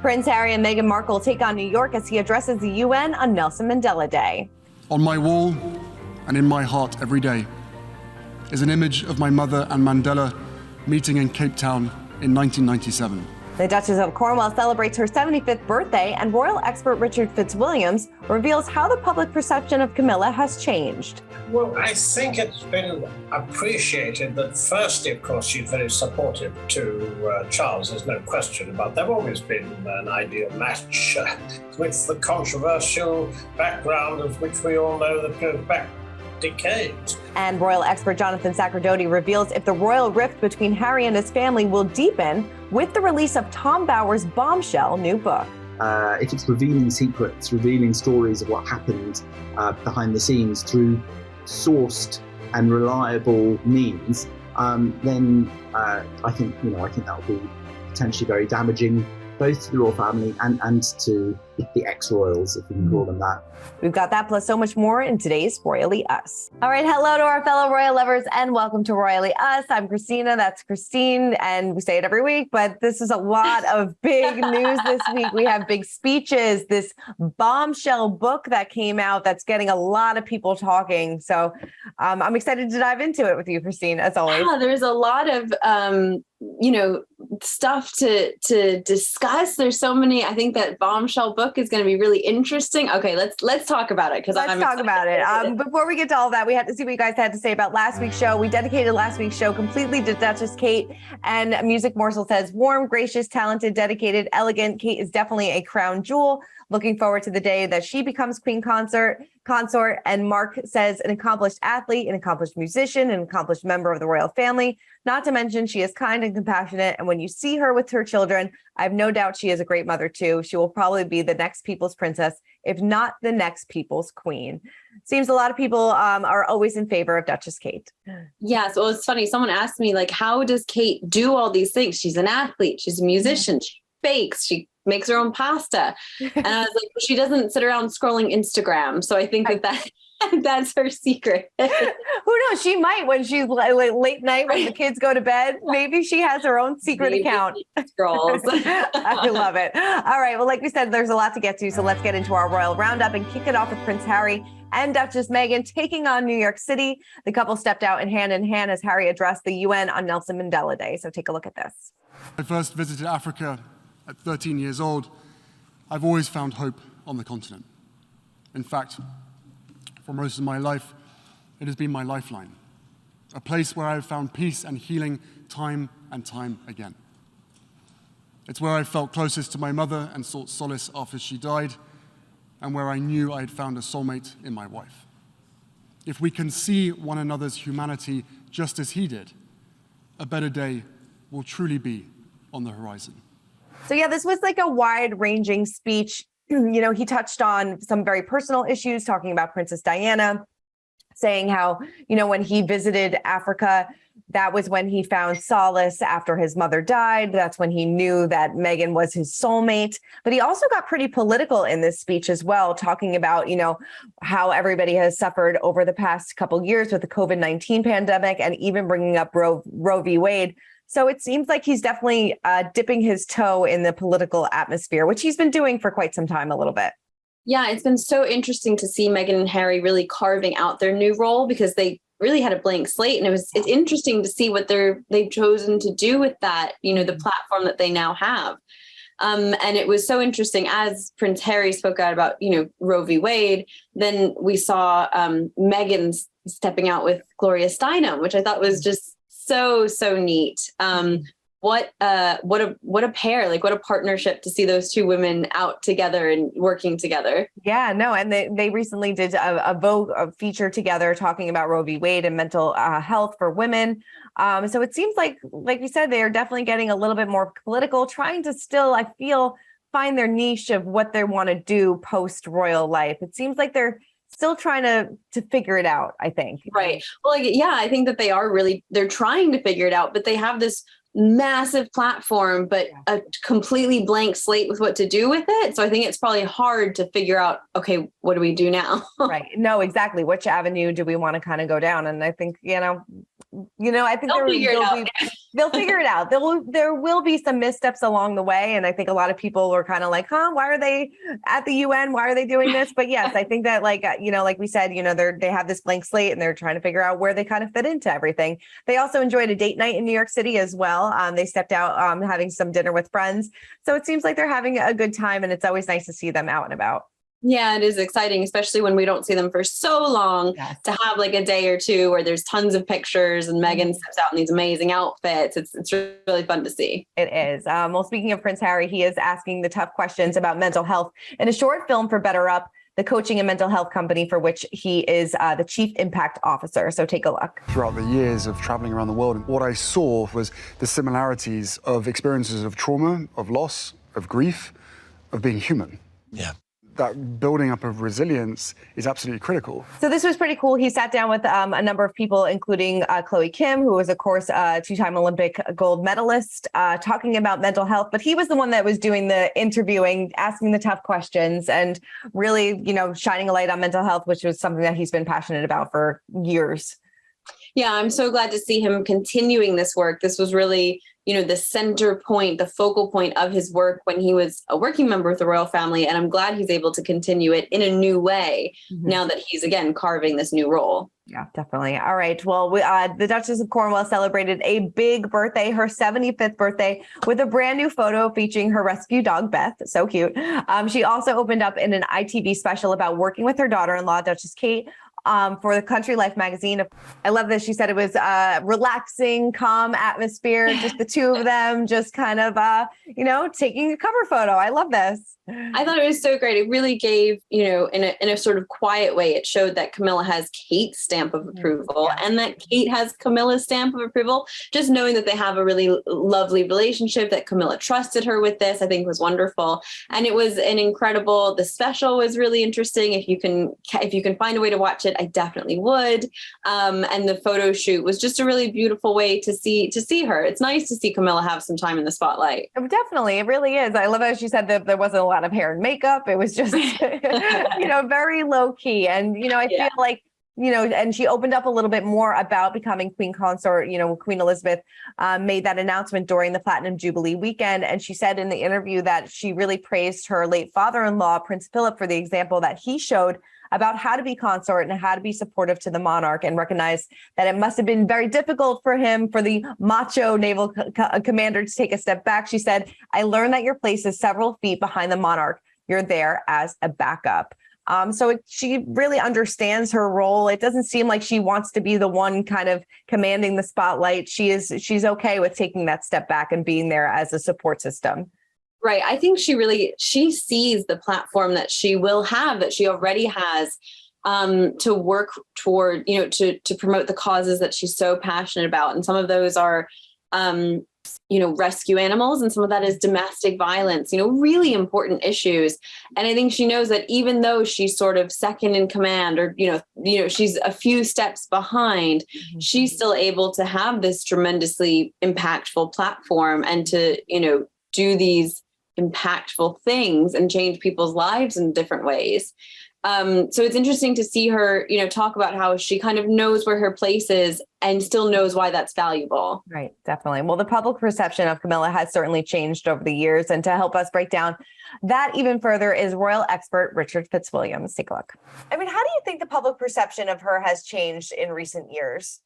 Prince Harry and Meghan Markle take on New York as he addresses the UN on Nelson Mandela Day. On my wall and in my heart every day is an image of my mother and Mandela meeting in Cape Town in 1997. The Duchess of Cornwall celebrates her 75th birthday, and royal expert Richard Fitzwilliams reveals how the public perception of Camilla has changed. Well, I think it's been appreciated that firstly, of course, she's very supportive to Charles, there's no question about that. They've always been an ideal match with the controversial background of which we all know that goes back decades. And royal expert Jonathan Sacerdoti reveals if the royal rift between Harry and his family will deepen with the release of Tom Bower's bombshell new book. If it's revealing secrets, revealing stories of what happened behind the scenes through sourced and reliable means, then I think that will be potentially very damaging, both to the royal family and to the ex-royals, if we can call them that. We've got that plus so much more in today's Royally Us. All right, hello to our fellow royal lovers and welcome to Royally Us. I'm Christina, that's Christine, and we say it every week, but this is a lot of big news this week. We have big speeches, this bombshell book that came out that's getting a lot of people talking. So I'm excited to dive into it with you, Christine, as always. Yeah, there's a lot of stuff to discuss. There's so many. I think that bombshell book is going to be really interesting. Okay, let's talk about it, because let's talk about it. Before we get to all that, we had to see what you guys had to say about last week's show. We dedicated last week's show completely to Duchess Kate, and Music Morsel says warm, gracious, talented, dedicated, elegant. Kate is definitely a crown jewel. Looking forward to the day that she becomes queen consort. And Mark says an accomplished athlete, an accomplished musician, an accomplished member of the royal family. Not to mention she is kind and compassionate. And when you see her with her children, I have no doubt she is a great mother too. She will probably be the next people's princess, if not the next people's queen. Seems a lot of people are always in favor of Duchess Kate. Yeah, so it's funny. Someone asked me, like, how does Kate do all these things? She's an athlete. She's a musician. She bakes. She makes her own pasta. And I was like, she doesn't sit around scrolling Instagram. So I think that's her secret. Who knows? She might when she's late night when the kids go to bed. Maybe she has her own secret account. Scrolls. I love it. All right. Well, like we said, there's a lot to get to. So let's get into our royal roundup and kick it off with Prince Harry and Duchess Meghan taking on New York City. The couple stepped out in hand as Harry addressed the UN on Nelson Mandela Day. So take a look at this. I first visited Africa at 13 years old. I've always found hope on the continent. In fact, for most of my life, it has been my lifeline, a place where I've found peace and healing time and time again. It's where I felt closest to my mother and sought solace after she died, and where I knew I had found a soulmate in my wife. If we can see one another's humanity just as he did, a better day will truly be on the horizon. So yeah, this was like a wide-ranging speech. He touched on some very personal issues, talking about Princess Diana, saying how, when he visited Africa, that was when he found solace after his mother died. That's when he knew that Meghan was his soulmate. But he also got pretty political in this speech as well, talking about, how everybody has suffered over the past couple years with the COVID-19 pandemic, and even bringing up Roe v. Wade. So it seems like he's definitely dipping his toe in the political atmosphere, which he's been doing for quite some time, a little bit. Yeah, it's been so interesting to see Meghan and Harry really carving out their new role, because they really had a blank slate. And it's interesting to see what they've chosen to do with that, the platform that they now have. And it was so interesting as Prince Harry spoke out about, Roe v. Wade. Then we saw Meghan stepping out with Gloria Steinem, which I thought was just so neat. What a pair, like what a partnership to see those two women out together and working together. Yeah, no. And they recently did a Vogue feature together talking about Roe v. Wade and mental health for women. So it seems like we said, they are definitely getting a little bit more political, trying to still, I feel, find their niche of what they want to do post royal life. It seems like they're still trying to figure it out, I think. Right. Well, I think that they're trying to figure it out, but they have this massive platform, but a completely blank slate with what to do with it. So I think it's probably hard to figure out, okay, what do we do now? Right. No, exactly. Which avenue do we want to kind of go down? And I think, I think They'll figure it out. There will be some missteps along the way. And I think a lot of people are kind of like, why are they at the UN? Why are they doing this? But yes, I think that like we said, they have this blank slate and they're trying to figure out where they kind of fit into everything. They also enjoyed a date night in New York City as well. They stepped out having some dinner with friends. So it seems like they're having a good time, and it's always nice to see them out and about. Yeah, it is exciting, especially when we don't see them for so long, to have like a day or two where there's tons of pictures and Meghan steps out in these amazing outfits. It's really fun to see. It is. Well, speaking of Prince Harry, he is asking the tough questions about mental health in a short film for Better Up, the coaching and mental health company for which he is the chief impact officer. So take a look. Throughout the years of traveling around the world, what I saw was the similarities of experiences of trauma, of loss, of grief, of being human. Yeah. That building up of resilience is absolutely critical. So this was pretty cool. He sat down with a number of people, including Chloe Kim, who was, of course, a two-time Olympic gold medalist, talking about mental health. But he was the one that was doing the interviewing, asking the tough questions, and really, shining a light on mental health, which was something that he's been passionate about for years. Yeah, I'm so glad to see him continuing this work. This was really, the center point, the focal point of his work when he was a working member of the royal family. And I'm glad he's able to continue it in a new way now that he's, again, carving this new role. Yeah, definitely. All right. Well, the Duchess of Cornwall celebrated a big birthday, her 75th birthday, with a brand new photo featuring her rescue dog, Beth. So cute. She also opened up in an ITV special about working with her daughter-in-law, Duchess Kate, for the Country Life magazine. I love this. She said it was a relaxing, calm atmosphere, just the two of them, just kind of, taking a cover photo. I love this. I thought it was so great. It really gave, in a sort of quiet way, it showed that Camilla has Kate's stamp of approval and that Kate has Camilla's stamp of approval. Just knowing that they have a really lovely relationship, that Camilla trusted her with this, I think was wonderful. And it was the special was really interesting. If you can find a way to watch it, I definitely would. And the photo shoot was just a really beautiful way to see her. It's nice to see Camilla have some time in the spotlight. Definitely. It really is. I love how she said that there wasn't a lot of hair and makeup. It was just, very low key. And, I feel like, and she opened up a little bit more about becoming Queen Consort. Queen Elizabeth made that announcement during the Platinum Jubilee weekend. And she said in the interview that she really praised her late father-in-law, Prince Philip, for the example that he showed about how to be consort and how to be supportive to the monarch, and recognized that it must have been very difficult for him, for the macho naval commander, to take a step back. She said, "I learned that your place is several feet behind the monarch. You're there as a backup." She really understands her role. It doesn't seem like she wants to be the one kind of commanding the spotlight. She's okay with taking that step back and being there as a support system. Right. I think she sees the platform that she will have, that she already has, to work toward, to promote the causes that she's so passionate about. And some of those are, rescue animals, and some of that is domestic violence, really important issues. And I think she knows that even though she's sort of second in command, or, she's a few steps behind, she's still able to have this tremendously impactful platform and to, do these impactful things and change people's lives in different ways. So it's interesting to see her, talk about how she kind of knows where her place is and still knows why that's valuable. Right, definitely. Well, the public perception of Camilla has certainly changed over the years. And to help us break down that even further is royal expert Richard Fitzwilliams. Take a look. How do you think the public perception of her has changed in recent years?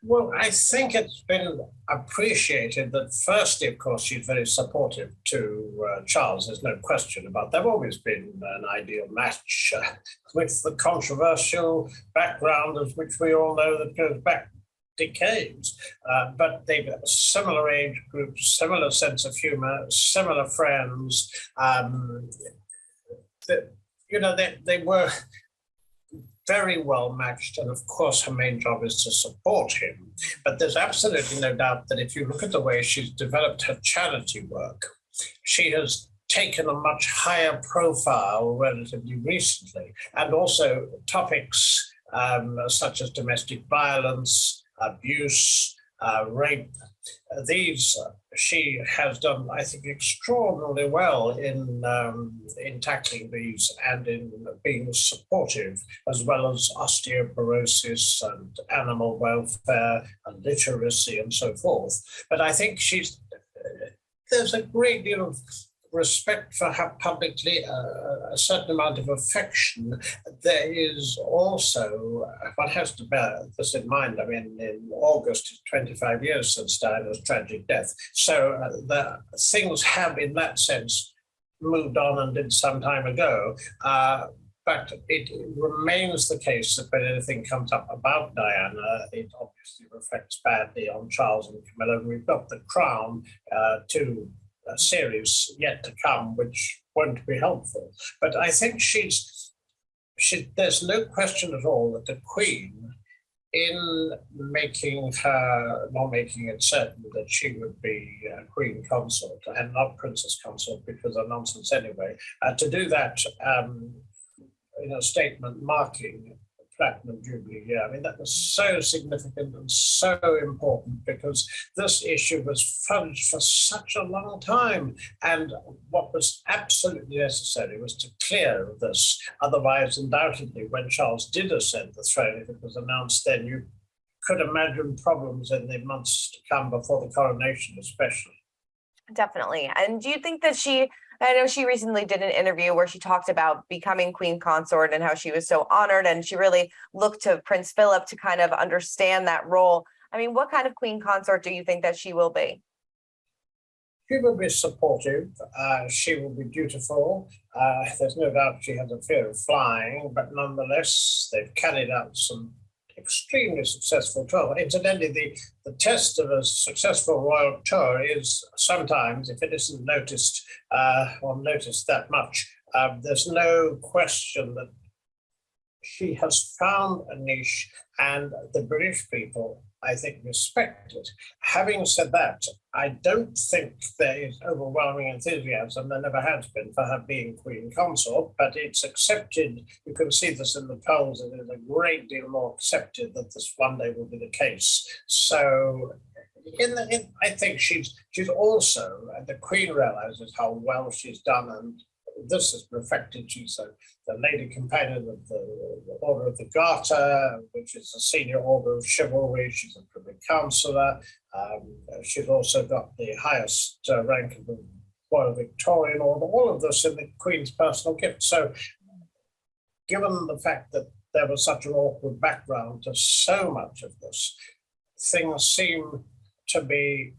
Well, I think it's been appreciated that firstly, of course, she's very supportive to Charles. There's no question about that. They've always been an ideal match with the controversial background of which we all know that goes back decades. But they've got similar age groups, similar sense of humor, similar friends. They were very well matched, and of course her main job is to support him. But there's absolutely no doubt that if you look at the way she's developed her charity work, she has taken a much higher profile relatively recently, and also topics such as domestic violence, abuse, rape. These she has done, I think, extraordinarily well in tackling these and in being supportive, as well as osteoporosis and animal welfare and literacy and so forth. But I think there's a great deal of respect for her publicly, a certain amount of affection. There is also, one has to bear this in mind, I mean, in August, it's 25 years since Diana's tragic death. So the things have, in that sense, moved on and did some time ago. But it remains the case that when anything comes up about Diana, it obviously reflects badly on Charles and Camilla. We've got The Crown to a series yet to come, which won't be helpful. But I think there's no question at all that the Queen, in making it certain that she would be Queen Consort and not Princess Consort, because of nonsense anyway, to do that in a statement marking Platinum Jubilee year. I mean, that was so significant and so important, because this issue was fudged for such a long time. And what was absolutely necessary was to clear this. Otherwise, undoubtedly, when Charles did ascend the throne, if it was announced then, you could imagine problems in the months to come before the coronation, especially. Definitely. And do you think that I know she recently did an interview where she talked about becoming Queen Consort and how she was so honored, and she really looked to Prince Philip to kind of understand that role. I mean, what kind of Queen Consort do you think that she will be? She will be supportive. She will be dutiful. There's no doubt she has a fear of flying, but nonetheless, they've carried out some extremely successful tour. Incidentally, the test of a successful royal tour is sometimes, if it isn't noticed or noticed that much, there's no question that she has found a niche, and the British people, I think, respect it. Having said that, I don't think there is overwhelming enthusiasm, there never has been, for her being Queen Consort, but it's accepted. You can see this in the polls, and it is a great deal more accepted that this one day will be the case. So I think she's also, the Queen realizes how well she's done, and this is reflected. She's the Lady Companion of the Order of the Garter, which is a senior order of chivalry. She's a Privy Councillor. She's also got the highest rank of the Royal Victorian Order, all of this in the Queen's personal gift. So given the fact that there was such an awkward background to so much of this, things seem to be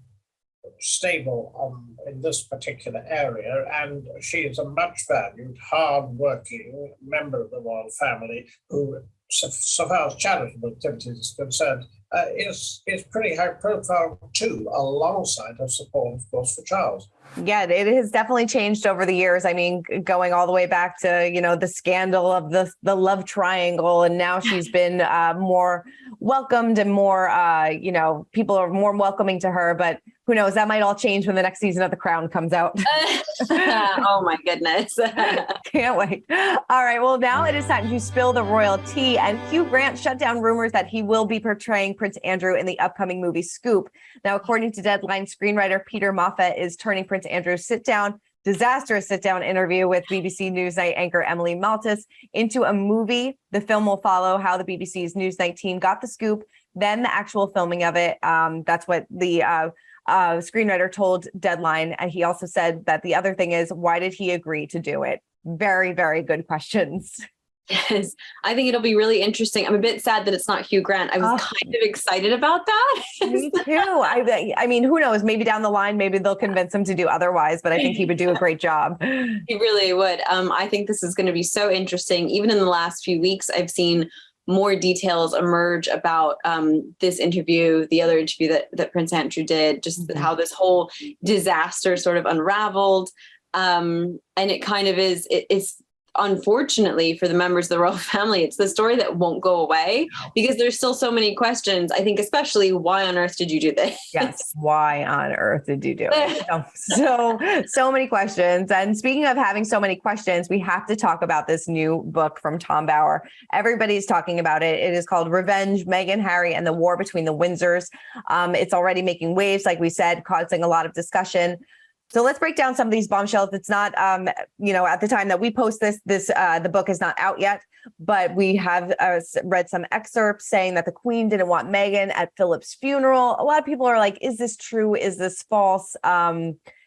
stable in this particular area, and she is a much valued, hard-working member of the royal family who, so far as charitable activities is concerned, is pretty high profile too, alongside her support, of course, for Charles. Yeah, it has definitely changed over the years. I mean, going all the way back to, the scandal of the love triangle. And now she's been more welcomed and more, people are more welcoming to her. But who knows, that might all change when the next season of The Crown comes out. Oh, my goodness. Can't wait. All right. Well, now it is time to spill the royal tea. And Hugh Grant shut down rumors that he will be portraying Prince Andrew in the upcoming movie Scoop. Now, according to Deadline, screenwriter Peter Moffat is turning Prince Andrew's disastrous sit-down interview with BBC Newsnight anchor Emily Maltus into a movie. The film will follow how the BBC's Newsnight team got the scoop, then the actual filming of it. That's what the screenwriter told Deadline. And he also said that the other thing is, why did he agree to do it? Very, very good questions. Yes, I think it'll be really interesting. I'm a bit sad that it's not Hugh Grant. I was kind of excited about that. Me too. I mean, who knows? Maybe down the line, maybe they'll convince him to do otherwise, but I think he would do a great job. He really would. I think this is going to be so interesting. Even in the last few weeks, I've seen more details emerge about this interview, the other interview that Prince Andrew did, just how this whole disaster sort of unraveled. And it kind of is, it's unfortunately for the members of the royal family, it's the story that won't go away because there's still so many questions. I think especially, why on earth did you do this? Yes. Why on earth did you do it? So many questions. And speaking of having so many questions, we have to talk about this new book from Tom Bower. Everybody's talking about it. It is called Revenge, Meghan, Harry, and the War Between the Windsors. It's already making waves, like we said, causing a lot of discussion. So let's break down some of these bombshells. It's not, at the time that we post this, the book is not out yet, but we have read some excerpts saying that the Queen didn't want Meghan at Philip's funeral. A lot of people are like, is this true? Is this false?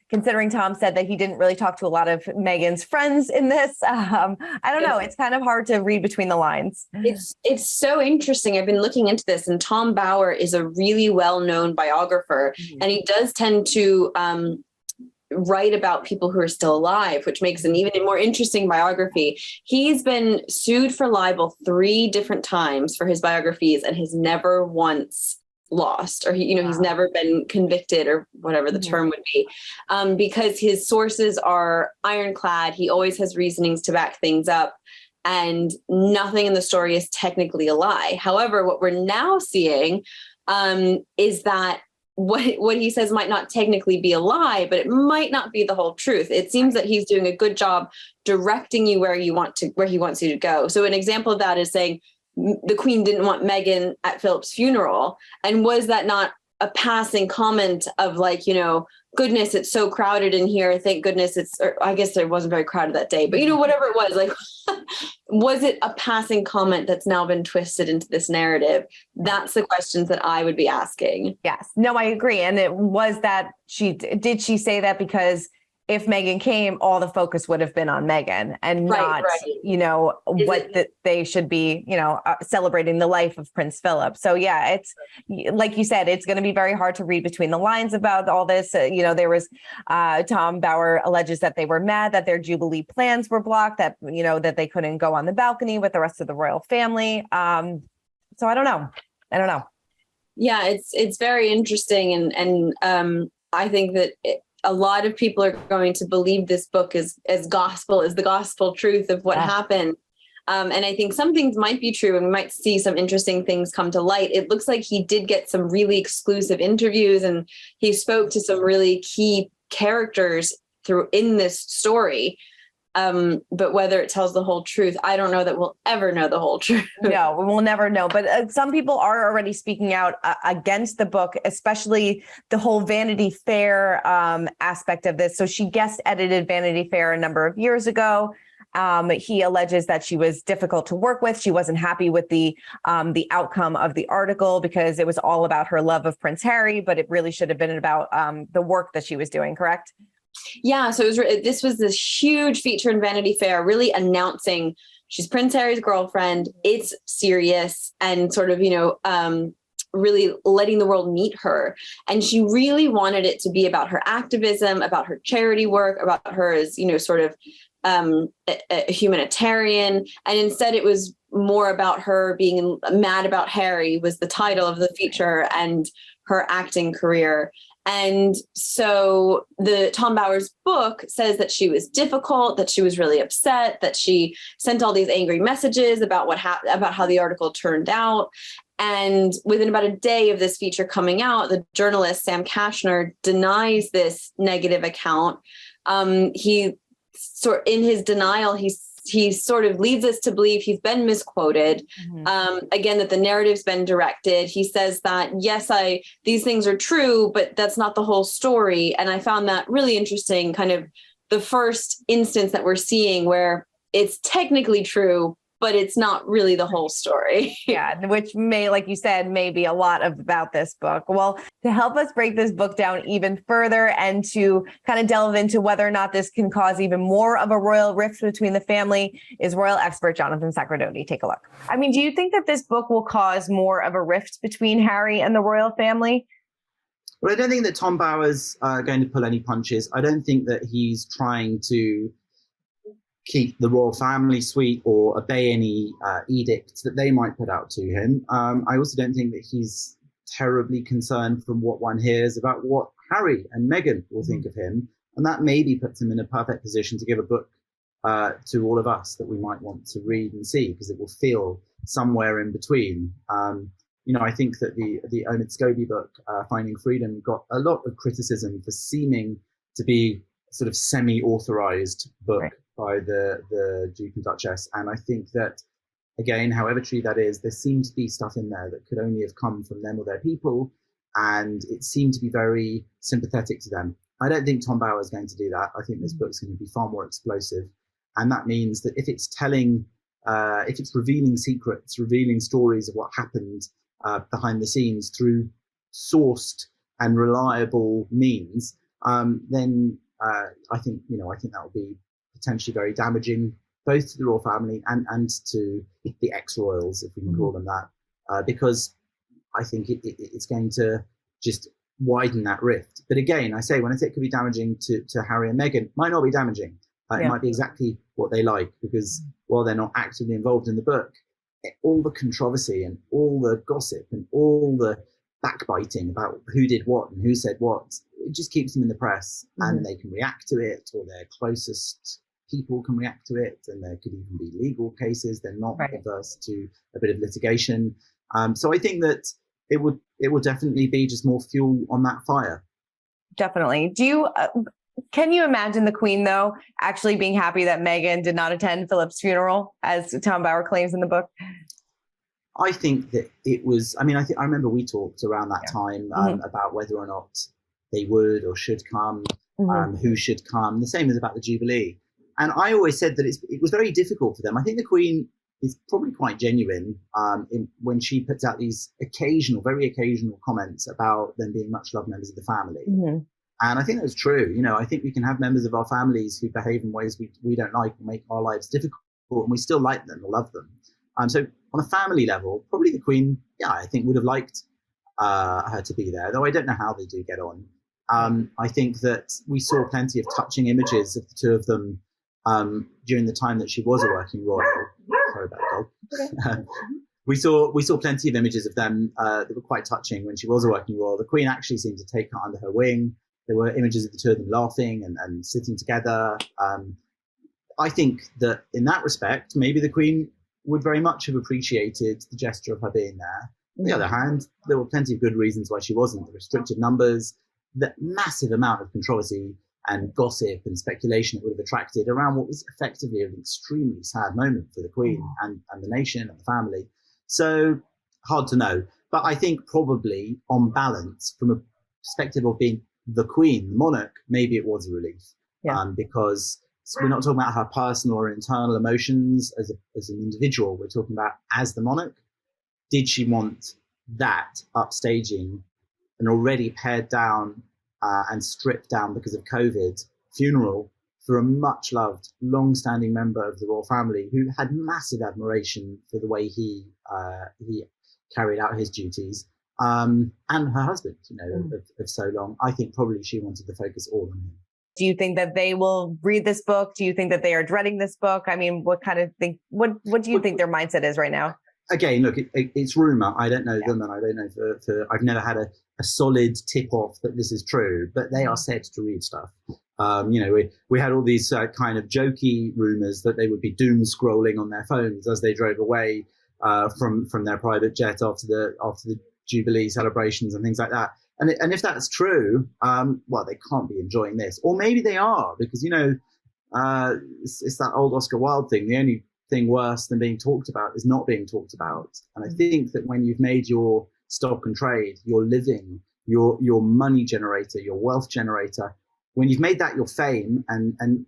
Considering Tom said that he didn't really talk to a lot of Meghan's friends in this. I don't know. It's kind of hard to read between the lines. It's so interesting. I've been looking into this, and Tom Bower is a really well-known biographer, and he does tend to write about people who are still alive, which makes an even more interesting biography. He's been sued for libel 3 different times for his biographies and has never once lost, or he's never been convicted, or whatever the term would be, because his sources are ironclad. He always has reasonings to back things up, and nothing in the story is technically a lie. However, what we're now seeing is that what he says might not technically be a lie, but it might not be the whole truth. It seems that he's doing a good job directing you where he wants you to go. So an example of that is saying the Queen didn't want Meghan at Philip's funeral. And was that not a passing comment of like, goodness, it's so crowded in here. Thank goodness I guess it wasn't very crowded that day, but whatever it was, like, was it a passing comment that's now been twisted into this narrative? That's the questions that I would be asking. Yes. No, I agree. And it was that did she say that because if Meghan came, all the focus would have been on Meghan and not, they should be, celebrating the life of Prince Philip. So yeah, it's like you said, it's going to be very hard to read between the lines about all this. There was Tom Bower alleges that they were mad that their Jubilee plans were blocked, that, that they couldn't go on the balcony with the rest of the royal family. So I don't know. Yeah, it's very interesting. And I think that a lot of people are going to believe this book is the gospel truth of what happened. And I think some things might be true, and we might see some interesting things come to light. It looks like he did get some really exclusive interviews, and he spoke to some really key characters in this story. But whether it tells the whole truth, I don't know that we'll ever know the whole truth. No, we will never know. But some people are already speaking out against the book, especially the whole Vanity Fair aspect of this. So she guest edited Vanity Fair a number of years ago. He alleges that she was difficult to work with. She wasn't happy with the outcome of the article because it was all about her love of Prince Harry, but it really should have been about the work that she was doing, correct? Yeah, so this was this huge feature in Vanity Fair, really announcing she's Prince Harry's girlfriend. It's serious, and sort of, really letting the world meet her. And she really wanted it to be about her activism, about her charity work, about her as, sort of a humanitarian. And instead it was more about her being mad about Harry was the title of the feature, and her acting career. And so the Tom Bower's book says that she was difficult, that she was really upset, that she sent all these angry messages about about how the article turned out. And within about a day of this feature coming out, the journalist Sam Kashner denies this negative account. In his denial, he sort of leads us to believe he's been misquoted. Again, that the narrative's been directed. He says that, yes, these things are true, but that's not the whole story. And I found that really interesting, kind of the first instance that we're seeing where it's technically true, but it's not really the whole story. Yeah, which may, like you said, may be a lot about this book. Well, to help us break this book down even further and to kind of delve into whether or not this can cause even more of a royal rift between the family is royal expert Jonathan Sacerdoti. Take a look. I mean, do you think that this book will cause more of a rift between Harry and the royal family? Well, I don't think that Tom Bower's going to pull any punches. I don't think that he's trying to keep the royal family sweet or obey any edicts that they might put out to him. I also don't think that he's terribly concerned from what one hears about what Harry and Meghan will think of him. And that maybe puts him in a perfect position to give a book to all of us that we might want to read and see, because it will feel somewhere in between. I think that the Omid Scobie book, Finding Freedom, got a lot of criticism for seeming to be a sort of semi-authorized book by the Duke and Duchess. And I think that, again, however true that is, there seemed to be stuff in there that could only have come from them or their people, and it seemed to be very sympathetic to them. I don't think Tom Bower is going to do that. I think this book's going to be far more explosive, and that means that if it's revealing secrets, revealing stories of what happened behind the scenes through sourced and reliable means, then I think that will be potentially very damaging, both to the royal family and to the ex-royals, if we can call them that, because I think it's going to just widen that rift. But again, when I say it could be damaging to Harry and Meghan, it might not be damaging. It might be exactly what they like, because while they're not actively involved in the book, all the controversy and all the gossip and all the backbiting about who did what and who said what, it just keeps them in the press, and they can react to it, or their closest people can react to it, and there could even be legal cases. They're not averse to a bit of litigation. So I think that it will definitely be just more fuel on that fire. Definitely. Can you imagine the Queen, though, actually being happy that Meghan did not attend Philip's funeral, as Tom Bower claims in the book? I think that it was, I remember we talked around that time about whether or not they would or should come, who should come. The same as about the Jubilee. And I always said that it was very difficult for them. I think the Queen is probably quite genuine when she puts out these very occasional comments about them being much loved members of the family. And I think that's true. I think we can have members of our families who behave in ways we don't like or make our lives difficult, and we still like them or love them. So on a family level, probably the Queen, I think would have liked her to be there, though I don't know how they do get on. I think that we saw plenty of touching images of the two of them during the time that she was a working royal. Sorry about the dog. We saw plenty of images of them that were quite touching when she was a working royal. The Queen actually seemed to take her under her wing. There were images of the two of them laughing and sitting together. I think that in that respect, maybe the Queen would very much have appreciated the gesture of her being there. On the other hand, there were plenty of good reasons why she wasn't. The restricted numbers, the massive amount of controversy and gossip and speculation it would have attracted around what was effectively an extremely sad moment for the Queen and the nation and the family. So hard to know. But I think probably on balance, from a perspective of being the Queen, the monarch, maybe it was a relief, because we're not talking about her personal or internal emotions as an individual. We're talking about as the monarch. Did she want that upstaging an already pared down and stripped down because of COVID funeral for a much loved, long-standing member of the royal family who had massive admiration for the way he carried out his duties? And her husband, of so long. I think probably she wanted to focus all on him. Do you think that they will read this book? Do you think that they are dreading this book? I mean, what kind of thing? What do you think their mindset is right now? Again, look, it's rumor. I don't know them, and I don't know for I've never had a solid tip off that this is true, but they are said to read stuff. We had all these kind of jokey rumors that they would be doom scrolling on their phones as they drove away from their private jet after the Jubilee celebrations and things like that. And if that's true, they can't be enjoying this. Or maybe they are, because, it's that old Oscar Wilde thing. The only thing worse than being talked about is not being talked about. And I think that when you've made your stock and trade, your living, your money generator, your wealth generator, when you've made that your fame, and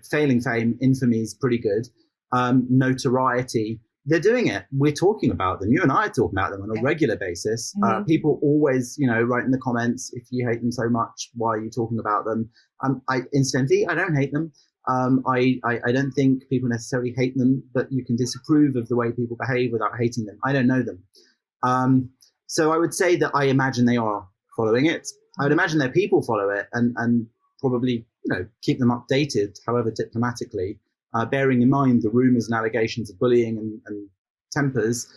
failing fame, infamy is pretty good, notoriety, they're doing it. We're talking about them. You and I are talking about them on a regular basis. People always, write in the comments, if you hate them so much, why are you talking about them? Incidentally, I don't hate them. I don't think people necessarily hate them, but you can disapprove of the way people behave without hating them. I don't know them. So I would say that I imagine they are following it. I would imagine their people follow it and probably, keep them updated, however diplomatically. Bearing in mind the rumours and allegations of bullying and tempers,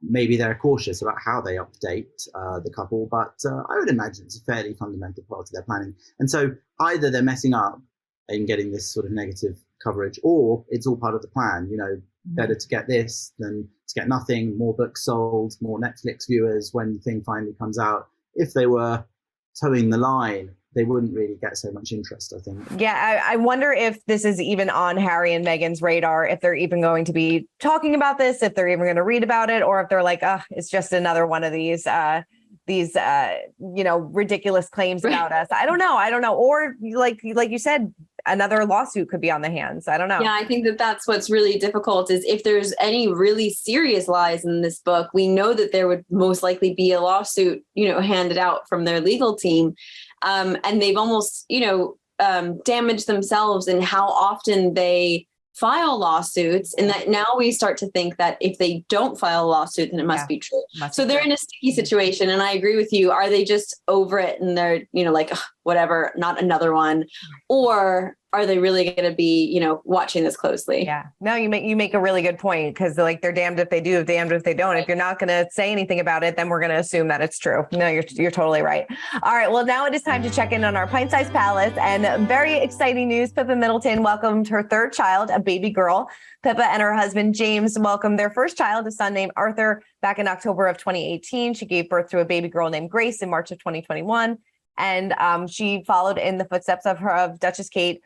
maybe they're cautious about how they update the couple, but I would imagine it's a fairly fundamental part of their planning. And so either they're messing up and getting this sort of negative coverage, or it's all part of the plan. You know, better to get this than to get nothing. More books sold, more Netflix viewers when the thing finally comes out. If they were towing the line, they wouldn't really get so much interest, I think. Yeah, I wonder if this is even on Harry and Meghan's radar, if they're even going to be talking about this, if they're even going to read about it, or if they're like, oh, it's just another one of these ridiculous claims about us. I don't know. Or like you said, another lawsuit could be on the hands. I don't know. Yeah, I think that's what's really difficult is if there's any really serious lies in this book, we know that there would most likely be a lawsuit, handed out from their legal team. And they've almost, damaged themselves in how often they file lawsuits, and that now we start to think that if they don't file a lawsuit, then it must be true. So they're in a sticky situation. And I agree with you. Are they just over it and they're, like, whatever, not another one? Or are they really going to be, watching this closely? Yeah. No, you make a really good point, because like they're damned if they do, damned if they don't. If you're not going to say anything about it, then we're going to assume that it's true. No, you're totally right. All right. Well, now it is time to check in on our pint-sized palace, and very exciting news. Pippa Middleton welcomed her third child, a baby girl. Pippa and her husband, James, welcomed their first child, a son named Arthur, back in October of 2018. She gave birth to a baby girl named Grace in March of 2021. And she followed in the footsteps of Duchess Kate,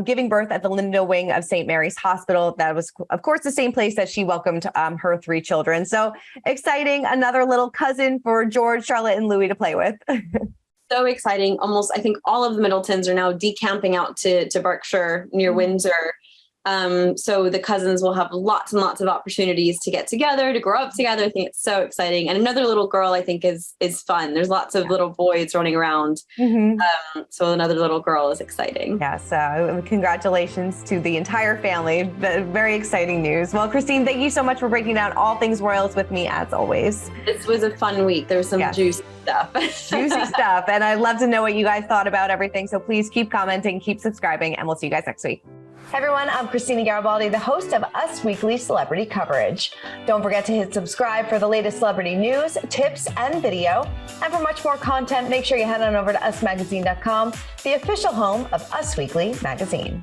giving birth at the Linda Wing of St. Mary's Hospital. That was, of course, the same place that she welcomed her three children. So exciting. Another little cousin for George, Charlotte, and Louis to play with. So exciting. Almost, I think all of the Middletons are now decamping out to Berkshire near Windsor. So the cousins will have lots and lots of opportunities to get together, to grow up together. I think it's so exciting. And another little girl, I think, is fun. There's lots of little boys running around. So another little girl is exciting. Yes. Congratulations to the entire family. Very exciting news. Well, Christine, thank you so much for breaking down all things royals with me, as always. This was a fun week. There was some juicy stuff. Juicy stuff. And I'd love to know what you guys thought about everything. So please keep commenting, keep subscribing, and we'll see you guys next week. Hey everyone, I'm Christina Garibaldi, the host of Us Weekly Celebrity Coverage. Don't forget to hit subscribe for the latest celebrity news, tips, and video. And for much more content, make sure you head on over to usmagazine.com, the official home of Us Weekly magazine.